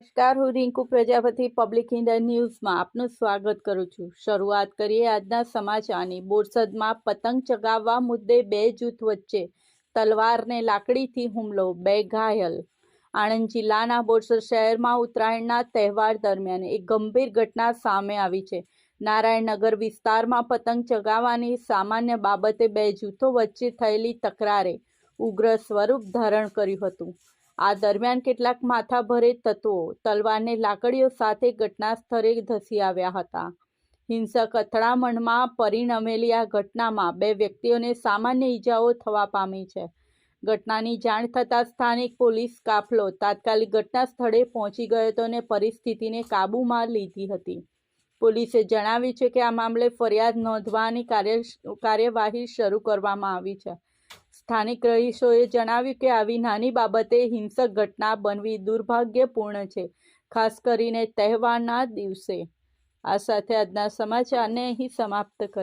નમસ્કાર, હું Rinku Prajapati public India ન્યૂઝમાં આપનું સ્વાગત કરું છું। શરૂઆત કરીએ આજના સમાચારની। બોરસદમાં પતંગ ચગાવવા મુદ્દે બે જૂથ વચ્ચે તલવારને લાકડીથી હુમલો, 2 ઘાયલ। આણંદ જિલ્લાના બોરસદ શહેરમાં ઉત્તરાયણના તહેવાર દરમિયાન એક ગંભીર ઘટના સામે આવી છે। નારાયણનગર વિસ્તારમાં પતંગ ચગાવવાની સામાન્ય બાબતે બે જૂથો વચ્ચે થયેલી તકરારે ઉગ્ર સ્વરૂપ ધારણ કર્યું હતું। આ દરમિયાન કેટલાક માથાભારે તત્વો તલવારને લાકડીઓ સાથે ઘટના સ્થળે ધસી આવ્યા હતા। હિંસક અથડામણમાં પરિણમેલી આ ઘટનામાં 2 વ્યક્તિઓને સામાન્ય ઈજાઓ થવા પામી છે। ઘટનાની જાણ થતાં સ્થાનિક પોલીસ કાફલો તાત્કાલિક ઘટના સ્થળે પહોંચી ગયો હતો અને પરિસ્થિતિને કાબૂમાં લીધી હતી। પોલીસે જણાવ્યું છે કે આ મામલે ફરિયાદ નોંધવાની કાર્યવાહી શરૂ કરવામાં આવી છે। સ્થાનિક રહીશોએ જણાવ્યું કે આવી નાની બાબતે હિંસક ઘટના બનવી દુર્ભાગ્યપૂર્ણ છે, ખાસ કરીને તહેવારના દિવસે। આ સાથે આજના સમાચારને અહીં સમાપ્ત કરીએ।